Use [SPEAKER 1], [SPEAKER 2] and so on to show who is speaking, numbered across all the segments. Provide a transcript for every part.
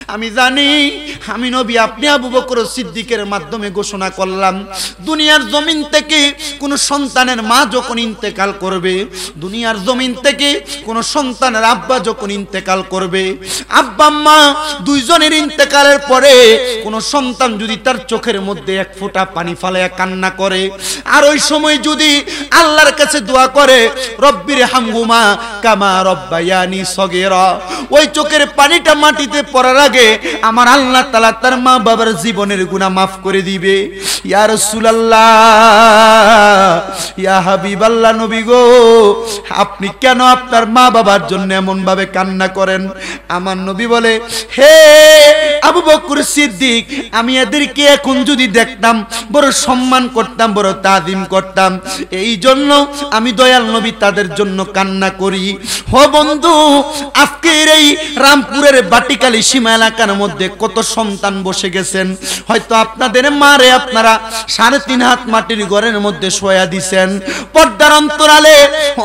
[SPEAKER 1] আমি জানি আমি নবী আপনি আবু বকর সিদ্দিকের মাধ্যমে ঘোষণা করলাম, দুনিয়ার জমিন থেকে কোন সন্তানের মা যখন ইন্তেকাল করবে, দুনিয়ার জমিন থেকে কোন সন্তানের আব্বা যখন ইন্তেকাল করবে, আব্বা আম্মা দুইজনের ইন্তেকালের পরে কোন সন্তান যদি তার চোখের মধ্যে এক ফোঁটা পানি ফালায়া কান্না করে, আর ওই সময় যদি আল্লাহর কাছে দোয়া করে রব্বির হামহুমা কামা রব্বায়ানি সগীরা, ওই চোখের পানিটা মাটিতে পড়ার আগে আমার আল্লাহ তাআলা তার মা বাবার জীবনের গুনাহ মাফ করে দিবে। ইয়া রাসূলুল্লাহ, ইয়া হাবিবাল্লাহ, নবী গো আপনি কেন আপনার মা বাবার জন্য এমন ভাবে কান্না করেন? আমার নবী বলে, হে আবু বকর সিদ্দিক, আমি এদেরকে এখন যদি দেখতাম বড় সম্মান করতাম, বড় তাজিম করতাম, এই জন্য আমি দয়াল নবী তাদের জন্য কান্না করি। ও বন্ধু, আজকের এই রামপুরের বাটিকালী সীমা এলাকার মধ্যে কত সন্তান বসে গেছেন, হয়তো আপনাদের মারে আপনারা 3.5 হাত মাটির ঘরের মধ্যে শোয়া দিছেন। পর্দার অন্তরালে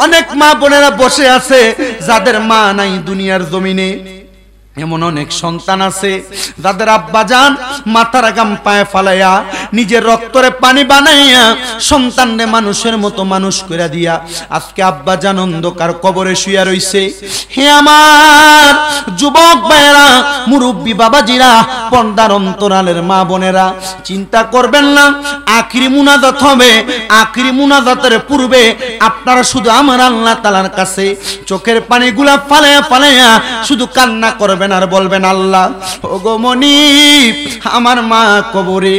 [SPEAKER 1] অনেক মা বোনেরা বসে আছে যাদের মা নাই দুনিয়ার জমিনে। এমন অনেক সন্তান আছে যাদের আব্বা জান মাথার গাম পায়ে ফালাইয়া নিজের রক্তরে পানি বানাইয়া সন্তানরে মানুষের মতো মানুষ করে দিয়া আজকে আব্বা জান অন্ধকার কবরে শুয়ে রইছে। হে আমার যুবক ভাইরা, মুরব্বী বাবাজিরা, পর্দার অন্তরালের মা বোনেরা, চিন্তা করবেন না আখিরি মুনাজাত হবে। আখিরি মুনাজাতের পূর্বে আপনারা শুধু আমার আল্লাহ তাআলার কাছে চোখের পানিগুলা ফালাইয়া ফালাইয়া শুধু কান্না করবেন আর বলবেন, আল্লাহ ওগো মনিব, আমার মা কবরে,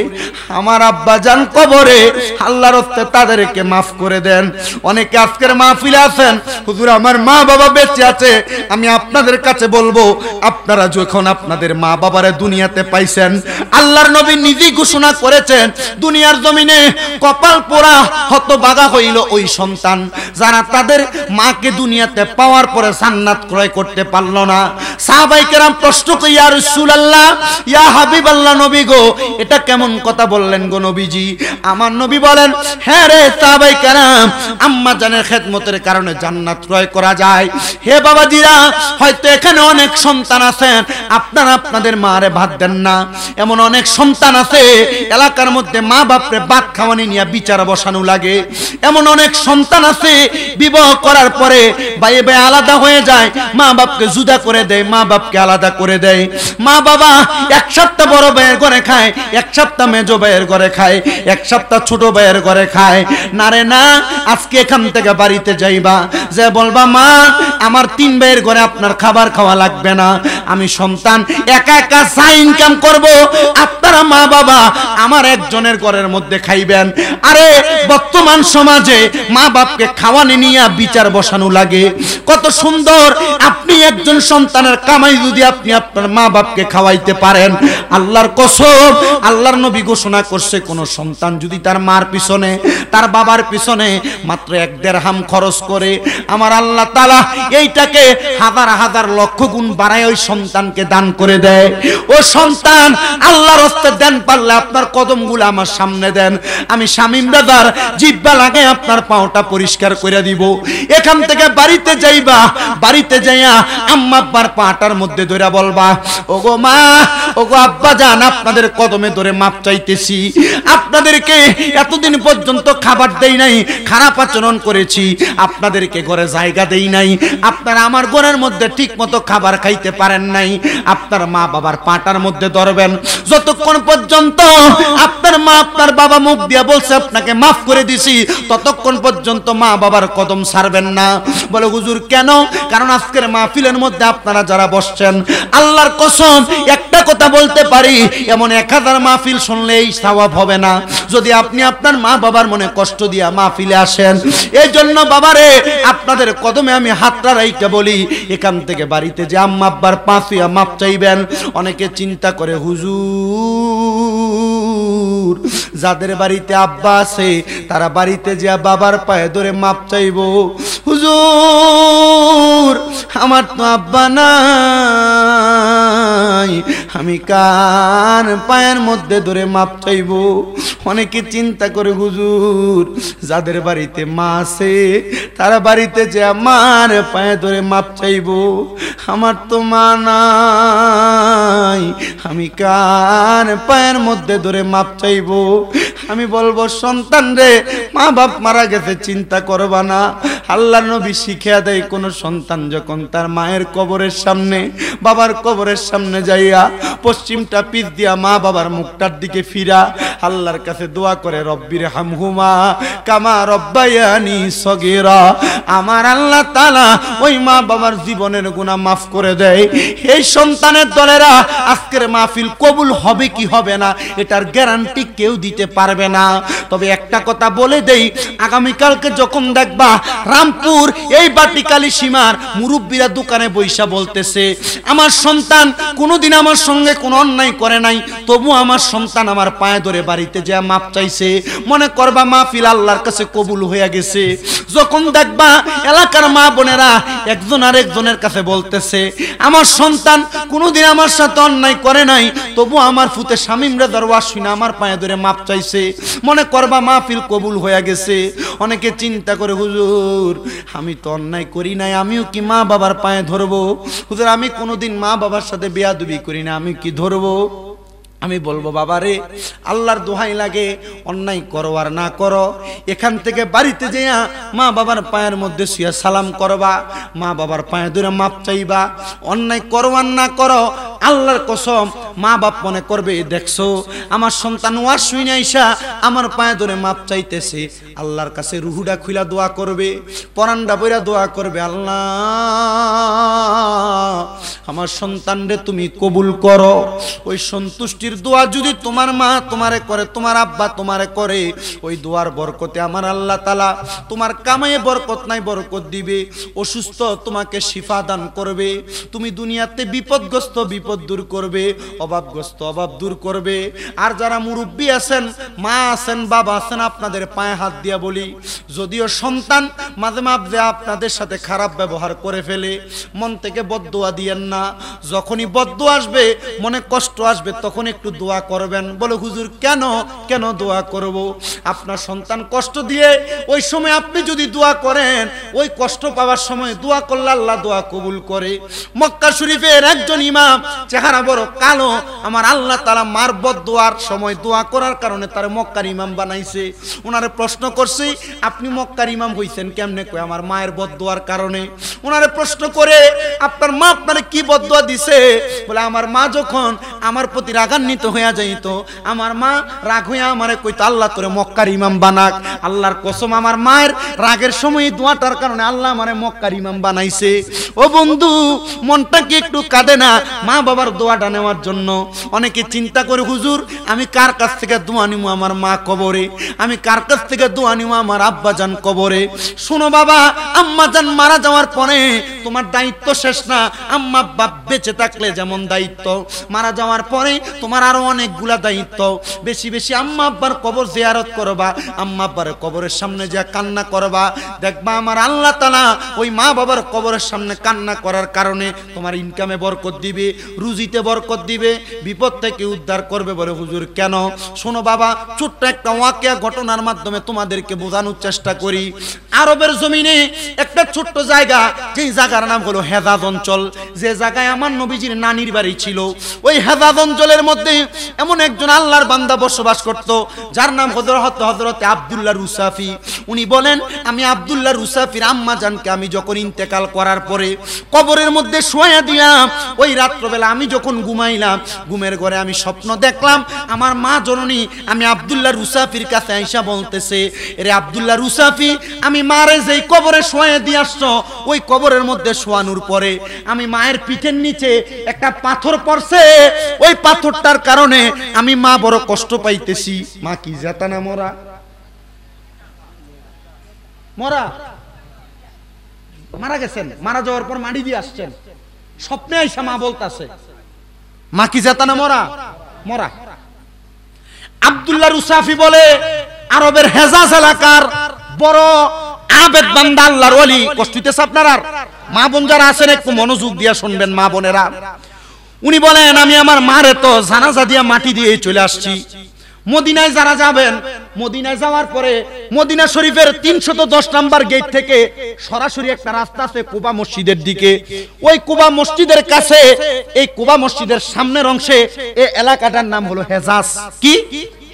[SPEAKER 1] আমার আব্বা জান কবরে, আল্লাহর রাস্তায় তাদেরকে মাফ করে দেন। অনেকে আজকের মাহফিলে আছেন, হুজুর আমার মা বাবা বেঁচে আছে। আমি আপনাদের কাছে বলবো, আপনারা যখন আপনাদের মা বাবারে দুনিয়াতে পাইছেন, আল্লাহর নবী নিজেই ঘোষণা করেছেন দুনিয়ার জমিনে কপাল পোড়া হতভাগা হইল ওই সন্তান যারা তাদের মাকে দুনিয়াতে পাওয়ার পরে জান্নাত ক্রয় করতে পারলো না। সাহাবায়ে কেরাম প্রশ্ন করে, ইয়া রাসূলুল্লাহ, ইয়া হাবিবাল্লাহ, নবী গো এটা কেমন কথা বললেন গো নবীজি? আমার নবী বলেন, হ্যাঁ রে সাহাবায়ে কেরাম, আম্মা জানের খেদমতের কারণে জান্নাত ক্রয় করা যায়। হে বাবাজিরা, হয়তো এখানে অনেক সন্তান আছেন আপনারা আপনাদের মারে ভাত দেন না। এমন অনেক সন্তান আছে এলাকার মধ্যে মা বাপরে ভাত খাওয়ানি নিয়ে বিচার বসানো লাগে। এমন অনেক সন্তান আছে বিবাহ করার পরে ভাই ভাই আলাদা হয়ে যায়, মা বাপকে জুদা করে দেয়, মা বাপকে আলাদা করে দেয়। মা বাবা এক সপ্তাহ বড় ভাইয়ের ঘরে খায়, এক সপ্তাহ মেজো ভাইয়ের ঘরে খায়, এক সপ্তাহ ছোট ভাইয়ের ঘরে খায়। না রে না, আজকে এখান থেকে বাড়িতে যাইবা, যে বলবা মা আমার 3 ভাইয়ের ঘরে আপনার খাবার খাওয়া লাগবে না, আমি সন্তান একা একা চা ইনকাম করব, আপনারা মা বাবা আমার একজনের ঘরের মধ্যে খাইবেন। আরে বর্তমান সমাজে মা বাপকে খাওয়ানি নিয়ে বিচার বসানো লাগে। কত সুন্দর, আপনি একজন সন্তানের কামাই যদি আপনি আপনার মা বাপকে খাওয়াইতে পারেন, আল্লাহর কসম, আল্লাহর নবী ঘোষণা করছে কোন সন্তান যদি তার মার পিছনে তার বাবার পিছনে মাত্র 1 দিরহাম খরচ করে, আমার আল্লাহ তাআলা এইটাকে হাজার হাজার লক্ষ গুণ বাড়ায় ওই সন্তানকে দান করে দেয়। ও সন্তান, আল্লাহর রাস্তায় দেন পারলে আপনার কদমগুলো আমার সামনে দেন, আমি শামীম ব্রাদার জিহ্বা লাগায় আপনার পাওটা পরিষ্কার করে দিব। এখান থেকে বাড়িতে যাইবা, বাড়িতে যাইয়া আম্মা আব্বার পাটার মধ্যে ধরে বলবা, ওগো মা, ওগো আব্বা জান, আপনাদের কদমে ধরে মাপ চাইতেছি, আপনাদেরকে এতদিন পর্যন্ত খাবার দেই নাই, খারাপ আচরণ করেছি, আপনাদেরকে ঘরে জায়গা দেই নাই, আপনারা আমার ঘরের মধ্যে ঠিক মতো খাবার খাইতে পারেন নাই। আপনার মা বাবার পাটার মধ্যে ধরবেন, যতক্ষণ পর্যন্ত আপনার মা আপনার বাবা মুখ দিয়া বলছে আপনাকে মাফ করে দিছি, ততক্ষণ পর্যন্ত মা বাবার কদম ছাড়বেন না। বলে হুজুর কেন? কারণ আজকের মাহফিলের মধ্যে আপনারা যারা বসছেন, আল্লাহর কসম একটা কথা বলতে পারি, এমন 1000 মাহফিল শুনলে এই সওয়াব হবে না যদি আপনি আপনার মা বাবার মনে কষ্ট দিয়া মাহফিলে আসেন। এই জন্য বাবারে, আপনাদের কদমে আমি হাতটা রাইখা বলি, এখান থেকে বাড়িতে যে আম্মা আব্বার পাঁচুয়া মাপ চাইবেন। অনেকে চিন্তা করে হুজুর যাদের বাড়িতে আব্বা আছে তারা বাড়িতে যে বাবার পায়ে ধরে মাপ চাইবো, হুজুর আমার তো আব্বা নাই, আমি কার পায়ের মধ্যে ধরে মাপ চাইব? অনেকে চিন্তা করে হুজুর যাদের বাড়িতে মা আছে তারা বাড়িতে যে আমার পায়ে ধরে মাপ চাইব, আমার তো মা নাই, আমি কার পায়ের মধ্যে ধরে মাপ চাইব? আমি বলবো সন্তান রে, মা বাপ মারা গেছে চিন্তা করবা না। আল্লাহর নবী শিখিয়া দেয় কোন সন্তান যখন তার মায়ের কবরের সামনে বাবার কবরের সামনে যাইয়া পশ্চিমটা পিঠ দিয়া মা বাবার মুখটার দিকে ফিরা আল্লাহর কাছে দোয়া করে, রব্বির হামহুমা কামা রব্বায়ানি সগীরা। আমার আল্লাহ তাআলা ওই মা বাবার জীবনের গুনাহ মাফ করে দেয়। এই সন্তানের দলেরা আজকের মাহফিল কবুল হবে কি হবে না এটার গ্যারান্টি কেউ দিতে পারবে না। তবে একটা কথা বলে দেই, আগামীকালকে যখন দেখবা রামপুর এই বাটিকালী সীমার মুরব্বীরা দোকানে বৈশা বলতেছে, আমার সন্তান কোনোদিন আমার সঙ্গে কোনো অন্যায় করে নাই, তবু আমার সন্তান আমার পায়ে ধরে বাড়িতে যা মাপ চাইছে, মনে করবা মাহফিল আল্লাহর কাছে কবুল হয়ে গেছে। যখন দেখবা এলাকার মা বোনেরা একজন আর একজনের কাছে বলতেছে, আমার সন্তান কোনোদিন আমার সাথে অন্যায় করে নাই, তবু আমার ফুতে শামীম রেজার ওয়াজ শুনে আমার পায়ে ধরে মাপ চাইছে, মনে করবা মাহফিল কবুল হয়ে গেছে। অনেকে চিন্তা করে, হুজুর আমি তো অন্যায় করি নাই, আমিও কি মা বাবার পায়ে ধরবো? হুজুর আমি কোনোদিন মা বাবার সাথে বেয়াদবি করি না, আমি কি ধরবো? আমি বলবো বাবারে, আল্লাহর দোহাই লাগে, অন্যায় করো আর না করো, এখান থেকে বাড়িতে যেয়া মা বাবার পায়ের মধ্যে শুয়ে সালাম করবা, মা বাবার পায়ে ধরে মাপ চাইবা। অন্যায় করো আর না করো, আল্লাহর কসম মা বাপ মনে করবে দেখছো আমার সন্তান ওয়াজ শুনে আইসা আমার পায়ে ধরে মাপ চাইতেছে, আল্লাহর কাছে রুহুডা খুইলা দোয়া করবে, পরানডা বইরা দোয়া করবে, আল্লাহ আমার সন্তান রে তুমি কবুল করো। ওই সন্তুষ্টির দোয়া যদি তোমার মা তোমারে করে, তোমার আব্বা তোমারে করে, ওই দোয়ার বরকতে আমার আল্লাহ তাআলা তোমার কামায়ে বরকত নাই বরকত দিবে, অসুস্থ তোমাকে শিফা দান করবে, তুমি দুনিয়াতে বিপদগ্রস্ত বিপদ দূর করবে, অভাবগ্রস্ত অভাব দূর করবে। আর যারা মুরব্বী আছেন, মা আছেন, বাবা আছেন, আপনাদের পায়ে হাত দিয়া বলি, যদিও সন্তান মাঝে মাঝে আপনাদের সাথে খারাপ ব্যবহার করে ফেলে, মন থেকে বদদোয়া দিয়েন না। যখনই বদদোয়া আসবে, মনে কষ্ট আসবে, তখন একটু দোয়া করবেন। বলে হুজুর কেন কেন দোয়া করব? আপনার সন্তান কষ্ট দিয়ে ওই সময় আপনি যদি দোয়া করেন, ওই কষ্ট পাওয়ার সময় দোয়া করলে আল্লাহ দোয়া কবুল করে। মক্কা শরীফের একজন ইমাম, চেহারা বড় কালো, আমার আল্লাহ তাআলা মার বদদোয়ার সময় দোয়া করার কারণে তার মক্কার ইমাম বানাইছে। ওনারে প্রশ্ন করছি, আপনি মক্কার ইমাম হইছেন কেমনে? কয় আমার মায়ের বদদোয়ার কারণে। ওনারে প্রশ্ন করে, আপনার মা আপনারে কি বদদোয়া দিছে? বলে আমার মা যখন আমার প্রতি রাগান্বিত হইয়া যাইত, আমার মা রাগ হইয়া আমারে কইতো আল্লাহ তোরে মক্কার ইমাম বানাক। আল্লাহর কসম আমার মায়ের রাগের সময় দোয়াটার কারণে আল্লাহ আমারে মক্কার ইমাম বানাইছে। ও বন্ধু, মনটা কি একটু কাঁদে না মা বাবার দোয়াটা নেওয়ার জন্য? অনেকে চিন্তা করে, হুজুর আমি কার কাছ থেকে দোয়া নিব আমার মা কবরে, আমি কার কাছ থেকে দোয়া নিব আমার আব্বা জান কবরে? শোনো বাবা, আম্মা জান মারা যাওয়ার পরে তোমার দায়িত্ব শেষ না। আম্মা বাপ বেঁচে থাকলে যেমন দায়িত্ব, মারা যাওয়ার পরে তোমার আরো অনেকগুলা দায়িত্ব। বেশি বেশি আম্মা আব্বার কবর জিয়ারত করবা, আম্মা আব্বার কবরের সামনে যা কান্না করবা, দেখবা আমার আল্লাহ তাআলা ওই মা বাবার কবরের সামনে কান্না করার কারণে তোমার ইনকামে বরকত দিবে, রুজিতে বরকত দিবে, বিপদ থেকে উদ্ধার করবে। বলে হুজুর কেন? শোনো বাবা, ছোট্ট একটা ওয়াকিয়া ঘটনার মাধ্যমে তোমাদেরকে বোঝানোর চেষ্টা করি। আরবের জমিনে একটা ছোট্ট জায়গা, যেই জায়গার নাম হলো হেজাজ অঞ্চল, যে জায়গায় আমার নবীজির নানির বাড়ি ছিল। ওই হেজাজ অঞ্চলের মধ্যে এমন একজন আল্লাহর বান্দা বসবাস করত, যার নাম হযরতে আব্দুল্লাহ রুসাফি। উনি বলেন, আমি আব্দুল্লাহ রুসাফির আম্মা জানকে আমি যখন ইন্তেকাল করার পরে কবরের মধ্যে শোয়া দিলাম, ওই রাত্রবেলা আমি যখন ঘুমাইলাম, ঘুমের ঘরে আমি স্বপ্ন দেখলাম আমার মা জননী আমি আব্দুল্লাহ রুসাফির কাছে আইসা বলতেছে, রে আব্দুল্লাহ রুসাফি, আমি মারে যেই কবরে শোয়া দিয়ে আসছো, ওই কবরের মধ্যে শোয়ানোর পরে আমি মায়ের পিঠের নিচে একটা পাথর পড়ছে, ওই পাথরটার কারণে আমি মা বড় কষ্ট পাইতেছি। মা কি জাতানা মরা মরা মারা গেছেন, মারা যাওয়ার পর মাটি দিয়ে আসছেন, স্বপ্নে আইসা মা বলতাছে মা কি জাতানা মরা মরা। আব্দুল্লাহ রুসাফি বলে, আরবের হেজাজ এলাকার বড় আবেদ বান্দা আল্লাহর ওলি। কষ্ট হইতেছে আপনার? আর মা বোন যারা আছেন একটু মনোযোগ দিয়ে শুনবেন মা বোনেরা। উনি বলেন আমি আমার মারে তো জানাজা দিয়ে মাটি দিয়ে চলে আসছি। মদিনায় যারা যাবেন, মদিনায় যাওয়ার পরে মদিনা শরীফের 310 নাম্বার গেট থেকে সরাসরি একটা রাস্তা আছে কুবা মসজিদের দিকে। ওই কুবা মসজিদের কাছে, এই কুবা মসজিদের সামনের অংশে এই এলাকাটার নাম হলো হেজাজ। কি?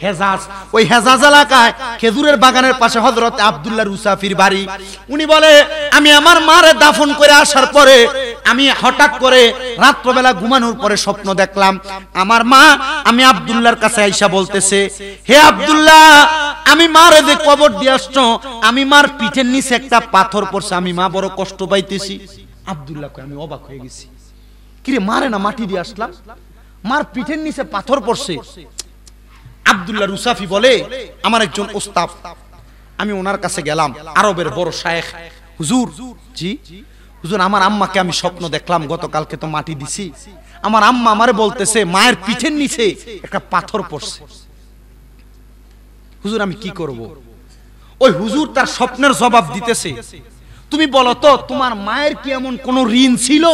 [SPEAKER 1] হেজাজ। ওই হেজাজ এলাকায় খেজুরের বাগানের পাশে হযরত আব্দুল্লাহ রুসাফির বাড়ি। উনি বলে আমি আমার মারে দাফন করে আসার পরে আমি হঠাৎ করে রাত্রবেলা ঘুমানোর পরে স্বপ্ন দেখলাম আমার মা আমি আব্দুল্লাহর কাছে আইসা বলতেছে, হে আব্দুল্লাহ, আমি মারে যে কবর দিয়ে আসছো, আমি মার পিঠের নিচে একটা পাথর পড়ছে, আমি মা বড় কষ্ট পাইতেছি। আব্দুল্লাহ কয় আমি অবাক হয়ে গেছি, কিরে মারে না মাটি দিয়ে আসলাম, মার পিঠের নিচে পাথর পড়ছে। আব্দুল্লাহ রুসাফি বলে আমার একজন ওস্তাদ, আমি ওনার কাছে গেলাম, আরবের বড় শায়েখ। হুজুর, জি হুজুর, আমার আম্মাকে আমি স্বপ্ন দেখলাম, গতকালকে তো মাটি দিছি, আমার আম্মা আমারে বলতেছে মায়ের পিঠের নিচে একটা পাথর পড়ছে। হুজুর আমি কি করব? ওই হুজুর তার স্বপ্নের জবাব দিতেছে, তুমি বলো তো তোমার মায়ের কি এমন কোন ঋণ ছিল?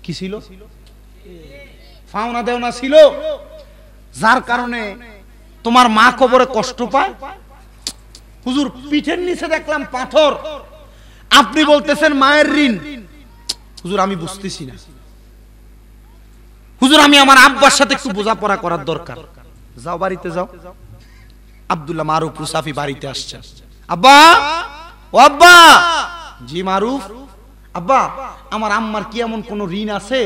[SPEAKER 1] কি ছিল? পাওনা দেওনা ছিল যার কারণে তোমার মা কবরে কষ্ট পায়? হুজুর পিঠের নিচে দেখলাম পাথর, আপনি বলতেছেন মায়ের ঋণ। হুজুর আমি বুঝতেছি না, হুজুর আমি আমার আব্বার সাথে একটু বোঝাপড়া করার দরকার। যাও বাড়িতে যাও। আব্দুল্লাহ মারুফ রুসাফি বাড়িতে আসছে। আব্বা, ও আব্বা। জি মারুফ। আব্বা আমার আম্মার কি এমন কোন ঋণ আছে?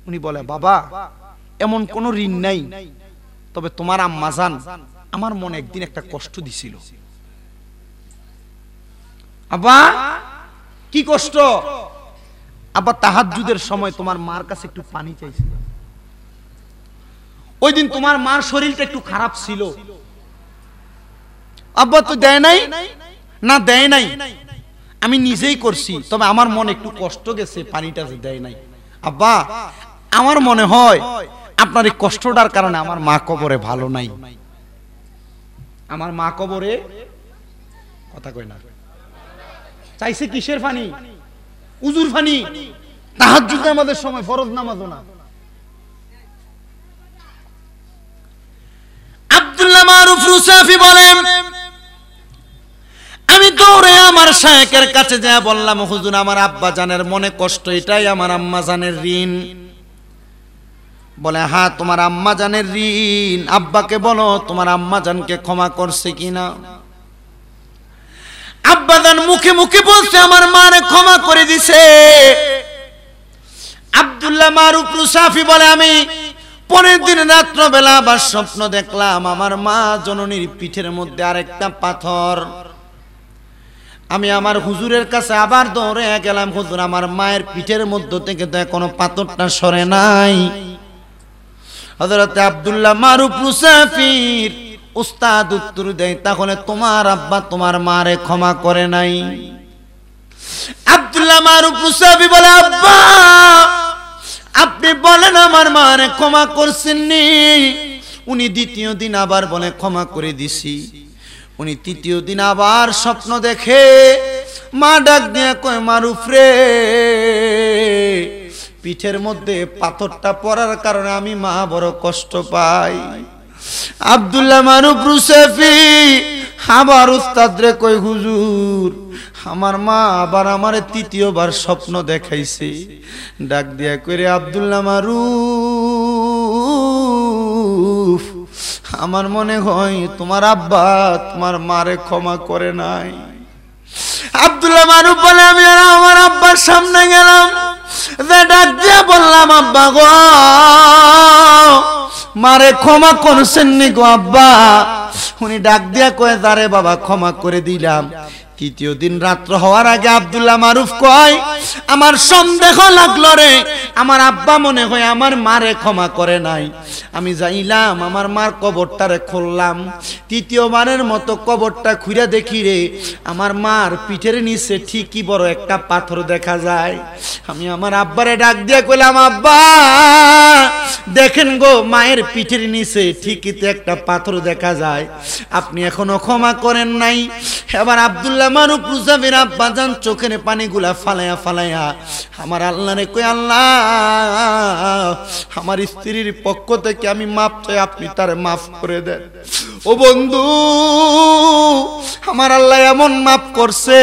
[SPEAKER 1] উনি বলে বাবা এমন কোন ঋণ নাই, তবে তোমার আম্মা জান আমার মনে একদিন একটা কষ্ট দিছিল। আব্বা কি কষ্ট? আব্বা তাহাজ্জুদের সময় তোমার মার কাছে একটু পানি চাইছিল। ওই দিন তোমার মার শরীরটা একটু খারাপ ছিল। আব্বা তো দেয় নাই? না দেয় নাই, আমি নিজেই করছি, তবে আমার মনে একটু কষ্ট গেছে, পানিটা যে দেয় নাই। আব্বা আমার মনে হয় আপনার এই কষ্টটার কারণে আমার মা কবরে ভালো নাই। আমার মা কবরে কথা কয় না, চাইছে কিসের পানি? উজুর পানি। তাহাজ্জুদ নামাজের সময়, ফরজ নামাজও না। আব্দুল্লাহ মারুফ রুসাফি বলেন আমি দৌড়ে আমার শায়েখের কাছে যা বললাম, হুজুর আমার আব্বা জানের মনে কষ্ট, এটাই আমার আম্মা জানের ঋণ। বলে হ্যাঁ তোমার আম্মা জানের ঋণ, আব্বাকে বলো তোমার আম্মা জানকে ক্ষমা করছে কিনা। আব্বা জান মুখে মুখে বলছে আমার মারে ক্ষমা করে দিছে। আব্দুল্লাহ মারুফ রুসাফি বলে আমি পরের দিন রাত্রবেলা আবার স্বপ্ন দেখলাম আমার মা জননীর পিঠের মধ্যে আরেকটা পাথর। আমি আমার হুজুরের কাছে আবার দৌড়ে গেলাম, হুজুর আমার মায়ের পিঠের মধ্য থেকে তো এখনো পাথরটা সরে নাই। হযরত আব্দুল্লাহ মারুফ রুসাফির উস্তাদ উত্তর দেয়, তাহলে তোমার আব্বা তোমার মারে ক্ষমা করে নাই? আব্দুল্লাহ মারুফ রুসাফি বলে আব্বা আপনি বলেন আমার মারে ক্ষমা করছেননি? উনি দ্বিতীয় দিন আবার বলে ক্ষমা করে দিছি। উনি তৃতীয় দিন আবার স্বপ্ন দেখে, মা ডাক দিয়ে কয় মারুফ রে, পিঠের মধ্যে পাথরটা পড়ার কারণে আমি মা বড় কষ্ট পাই। আব্দুল্লাহ মারুফ রুসাফি আবার উস্তাদ রে কই হুজুর আমার মা আবার আমারে তৃতীয়বার স্বপ্ন দেখাইছে। ডাক দিয়া কইরে আব্দুল্লাহ মারুফ আমার মনে হয় তোমার আব্বা তোমার মারে ক্ষমা করে নাই। আব্দুল্লাহ মারুফ বলে আমি আমার আব্বার সামনে গেলাম, ডাক দিয়া বললাম আব্বা গো মারে ক্ষমা করছেন নি গো আব্বা? উনি ডাক দিয়া কয়ে তারে বাবা ক্ষমা করে দিলাম। তৃতীয় দিন রাত্র হওয়ার আগে আব্দুল্লাহ মারুফ কয়, আমার সন্দেহ লাগলো রে, আমার আব্বা মনে হয় আমার মারে ক্ষমা করে নাই। আমি যাইলাম আমার মার কবরটারে খুললাম, তৃতীয়বারের মতো কবরটা খুঁড়ে দেখি রে, আমার মার পিঠের নিচে ঠিকই বড় একটা পাথর দেখা যায়। আমি আমার আব্বারে ডাক দিয়ে কইলাম, আব্বা দেখেন গো, মায়ের পিঠের নিচে ঠিকই তো একটা পাথর দেখা যায়, আপনি এখনো ক্ষমা করেন নাই। এবার আব্দুল্লাহ মারুফ রুজাবির আব্বা জান চোখের পানিগুলা ফালাইয়া ফালাইয়া আমার আল্লাহরে কই, আল্লাহ আমার স্ত্রীর পক্ষ থেকে আমি মাপ চাই, আপনি তারে মাফ করে দেন। ও বন্ধু, আমার আল্লাহ এমন মাফ করছে।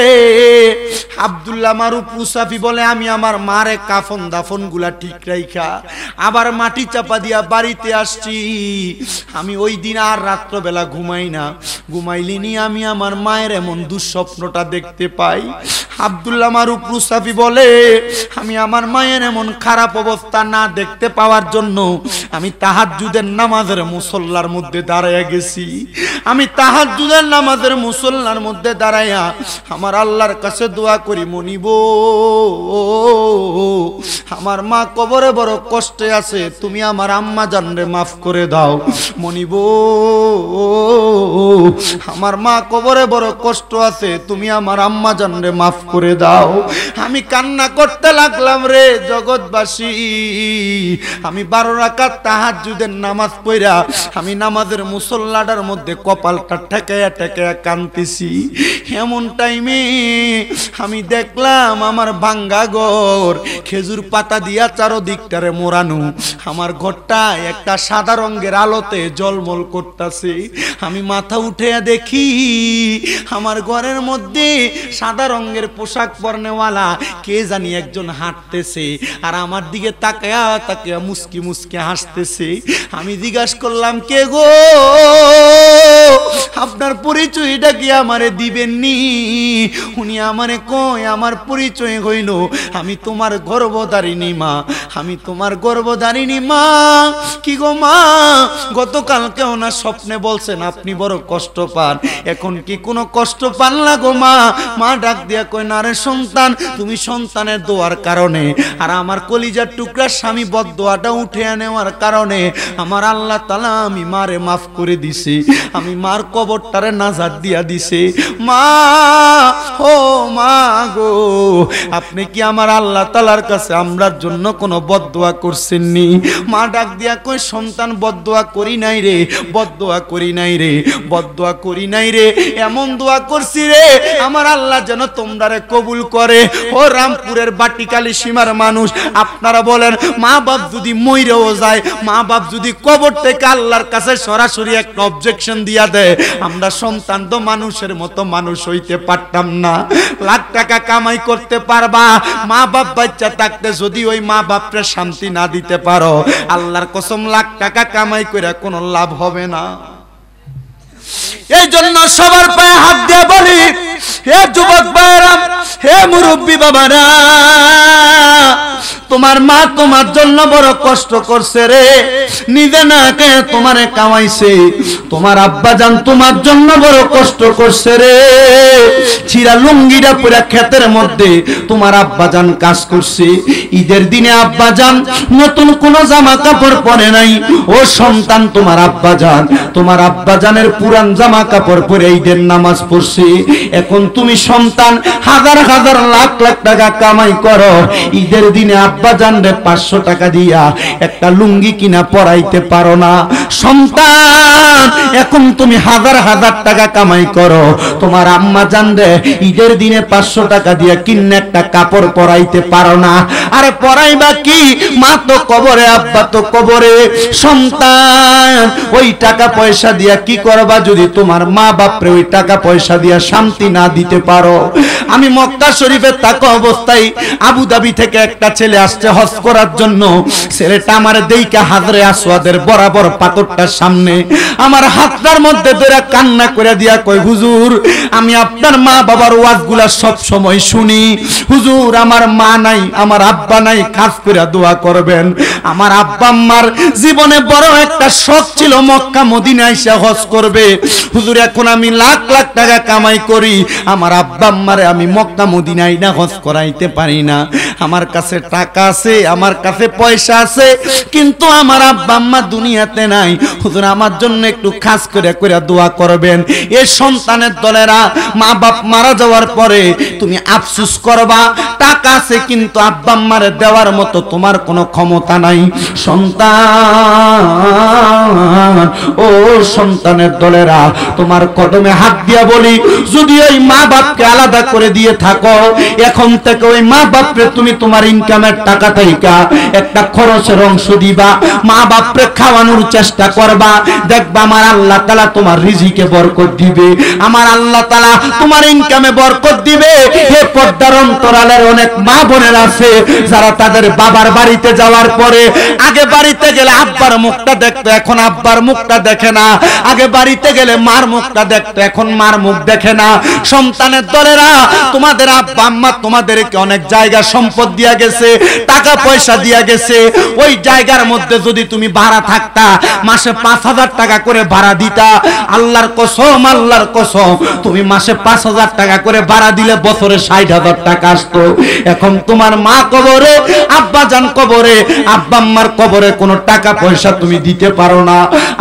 [SPEAKER 1] আব্দুল্লাহ মারুফ মুসাফি বলে, আমি আমার মারে কাফন দাফন গুলা ঠিক রাইখা আবার মাটি চাপা দিয়া বাড়িতে আসছি। আমি ওই দিন আর রাত্রবেলা ঘুমাই না, ঘুমাইলিনি আমি আমার মায়ের এমন দুঃস্বপ্নটা দেখতে পাই। আব্দুল্লাহ মারুফ মুসাফি বলে, আমি আমার মায়ের এমন খারাপ অবস্থা না দেখতে পাওয়ার জন্য আমি তাহাজ্জুদের নামাজের মুসল্লার মধ্যে দাঁড়াইয়া গেছি। আমি তাহাজ্জুদের নামাজের মুসল্লার মধ্যে দাঁড়াইয়া আমার আল্লাহর কাছে দোয়া করি, মনিব আমার মা কবরে বড় কষ্টে আছে, তুমি আমার আম্মা জানরে মাফ করে দাও। মনিব আমার মা কবরে বড় কষ্ট আছে, তুমি আমার আম্মা জানরে মাফ করে দাও। আমি কান্না করতে লাগলাম রে জগৎবাসী। আমি 12 রাকাত তাহাজ্জুদের নামাজ পড়া আমি নামাজের মুসল্লাটার মধ্যে কপালটা ঠেকায়া ঠেকায়া কাঁদতেছি। এমন টাইমে আমি দেখলাম আমার ভাঙ্গা ঘর খেজুর পাতা দিয়া চারদিকটারে মোড়ানো, আমার ঘরটা একটা সাদা রঙের আলোতে জলমল করতেছে। আমি মাথা উঠে দেখি আমার ঘরের মধ্যে সাদা রঙের পোশাক পরনেওয়ালা কে জানি একজন হাঁটতেছে, আর আমার দিকে তাকায়া তাকায়া মুস্কি মুস্কি হাসতেছে। আমি জিজ্ঞাসা করলাম, কে গো, আপনার পরিচয়টা কি আমারে দিবেননি? উনি আমারে কয়, আমার পরিচয় হইল আমি তোমার গর্ভধারিণী মা, আমি তোমার গর্ভধারিণী মা। কি গো মা, গতকালকে ওনার স্বপ্নে বলছেন আপনি বড় কষ্ট পান, এখন কি কোনো কষ্ট পান না গো মা? মা ডাক দিয়া কয়, না রে সন্তান, তুমি সন্তানের দোয়ার কারণে আর আমার কলিজার টুকরা স্বামী বদদোয়াটা উঠে নেওয়ার কারণে আমার আল্লাহ তাআলা আমি মারে মাফ করে দিছি, আমি মার কবরটারে নাজাত দিয়া দিছে। মা ও মা গো, আপনি কি আমার আল্লাহ তাআলার কাছে আমরার জন্য কোনো বদদোয়া করছেননি? মা ডাক দিয়া কই, সন্তান বদদোয়া করি নাই রে, বদদোয়া করি নাই রে, বদদোয়া করি নাই রে, এমন দোয়া করছি রে আমার আল্লাহ যেন তোমরারে কবুল করে। ও রামপুরের বাটিকালি সীমার মানুষ, আপনারা বলেন, মা বাপ যদি মইরেও যায়, মা বাপ যদি কবর থেকে আল্লাহর কাছে সরাসরি একটা অবজেকশন দিয়া দেয়, আমরা সন্তান তো মানুষের মতো মানুষ হইতে পারতাম না। লাখ টাকা কামাই করতে পারবা, মা বাপ বাচ্চা থাকতে যদি ওই মা বাপরে শান্তি না দিতে পারো, আল্লাহর কসম লাখ টাকা কামাই করে কোনো লাভ হবে না। এই জন্য সবার পায়ে হাত দিয়ে বলি, হে যুবক ভাইরা, হে মুরব্বী বাবারা, তোমার মা তোমার জন্য বড় কষ্ট করছে রে, নিজে না খেয়ে তোমারে কামাইছে। তোমার আব্বা জান তোমার জন্য বড় কষ্ট করছে রে, ছিড়া লুঙ্গিটা পুরা ক্ষেতের মধ্যে তোমার আব্বা জান কাজ করছে। ঈদের দিনে আব্বা জান নতুন কোনো জামা কাপড় পরে নাই। ও সন্তান, তোমার আব্বা জান, তোমার আব্বা জানের পুরান জামা কাপড় পরে ঈদের নামাজ পড়ছে। এখন তুমি সন্তান হাজার হাজার লাখ লাখ টাকা কামাই করো, ঈদের দিনে আব্বা জানরে 500 টাকা দিয়া একটা লুঙ্গি কিনা পরাইতে পারো না। সন্তান, এখন তুমি হাজার হাজার টাকা কামাই করো, তোমার আম্মা জানরে ঈদের দিনে 500 টাকা দিয়া কিনে একটা কাপড় পরাইতে পারো না। আরে পরাইবা কি? মা তো কবরে, আব্বা তো কবরে। সন্তান, ওই টাকা পয়সা দিয়া কি করবা যদি তোমার মা বাপরে ওই টাকা পয়সা দিয়া শান্তি না দিতে পারো? আমি মক্কা শরীফে থাকা অবস্থায় আবুধাবি থেকে একটা ছেলে আসছে হজ করার জন্য। ছেলেটা আমার দেইকা হাজরে আসওয়াদের বরাবর পাথরটার সামনে আমার হাতটার মধ্যে ধরে কান্না করে দিয়া কই, হুজুর আমি আপনার মা বাবার ওয়াজগুলা সব সময় শুনি, হুজুর আমার মা নাই, আমার আব্বা নাই, খাস করে দোয়া করবেন। আমার আব্বা আম্মার জীবনে বড় একটা শখ ছিল মক্কা মদিনা এসে হজ করবে, হুজুর এখন আমি লাখ লাখ টাকা কামাই করি, আমার আব্বা আম্মারে আমি মক্কা মদিনায় না হজ করাইতে পারি না। আমার কাছে টাকা আছে, আমার কাছে পয়সা আছে, কিন্তু আমার আব্বা আম্মা দুনিয়াতে নাই, হুজুর আমার জন্য একটু খাস করে করে দোয়া করবেন। এই সন্তানের দলেরা মা বাপ মারা যাওয়ার পরে তুমি আফসোস করবা, টাকা আছে কিন্তু আব্বা আম্মারে দেওয়ার মতো তোমার কোনো ক্ষমতা নাই। সন্তান, ও সন্তানের দলেরা, তোমার কদমে হাত দিয়া বলি, যদি ওই মা বাপকে আলাদা করে দিয়ে থাকো, এখন থেকে ওই মা বাপরে তুমি তোমার ইনকামের টাকা থেকে একটা খরচের অংশ দিবা, মা বাপরে খাওয়ানোর চেষ্টা করবা, দেখবা আমার আল্লাহ তাআলা তোমার রিজিকে বরকত দিবে, আমার আল্লাহ তাআলা তোমার ইনকামে বরকত দিবে। হে পর্দার অন্তরালের অনেক মা বোনের আছে যারা তাদের বাবার বাড়িতে যাওয়ার পরে আগে বাড়িতে গেলে আব্বার মুখটা দেখতো, এখন আব্বার মুখটা দেখে না, আগে বাড়িতে গেলে মার মুখটা দেখতো, এখন মার মুখ দেখে না। সন্তানের দলেরা, তোমাদের আব্বা আম্মা তোমাদেরকে অনেক জায়গা সম্পদ দিয়া গেছে, টাকা পয়সা দিয়া গেছে, ওই জায়গার মধ্যে যদি তুমি ভাড়া থাকতা, মাসে 5,000 টাকা করে ভাড়া দিতা, আল্লাহর কসম, আল্লাহর কসম, তুমি মাসে 5,000 টাকা করে ভাড়া দিলে বছরে 60,000 টাকা আসতো। এখন তোমার মা কবরে, আব্বা জান কবরে, আব্বা আম্মার কবরে কোনো টাকা পয়সা তুমি দিতে পারো না।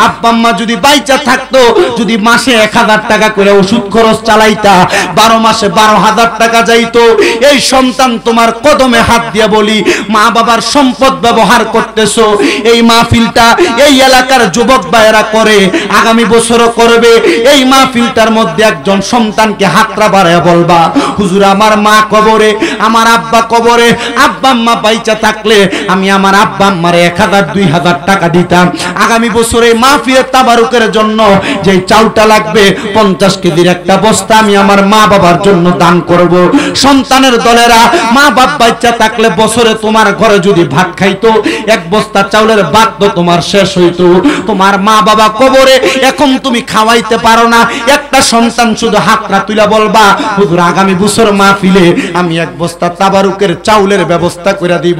[SPEAKER 1] আব্বা আম্মা যদি বাইচা থাকতো, যদি মাসে 1,000 টাকা করে ওষুধ খরচ চালাইতা, 12 মাসে 12,000 টাকা যাইতো। এই সন্তান তোমার কদমে হাত দিয়ে বলি, মা বাবার সম্পদ ব্যবহার করতেছো, এই মাহফিলটা এই এলাকার যুবক ভাইয়েরা করে, আগামী বছরও করবে। এই মাহফিলটার মধ্যে একজন সন্তানকে হাতরা বাড়ায় বলবা, হুজুর আমার মা কবরে, আমার আব্বা কবরে, আব্বা আম্মা বাইচা থাকলে আমি আমার আব্বা আম্মারে 1,000 2,000 টাকা দিতাম, আগামী বছরে মাহফিলের তাবারুকের জন্য যে চাউলটা লাগবে 50 কেজির একটা বস্তা আমি আমার মা বাবার জন্য দান করব। সন্তানের দলেরা, মা বাপ বাচ্চা থাকলে বছরে তোমার ঘরে যদি ভাত খাইতো, এক বস্তা চাউলের ভাত তো তোমার শেষ হইতো। তোমার মা বাবা কবরে, এখন তুমি খাওয়াইতে পারো না, একটা সন্তান শুধু হাতটা তুলে বলবা, হুজুর আগামী বছর মাহফিলে আমি এক বস্তা তাবারুকের চাউলের ব্যবস্থা করে দিব।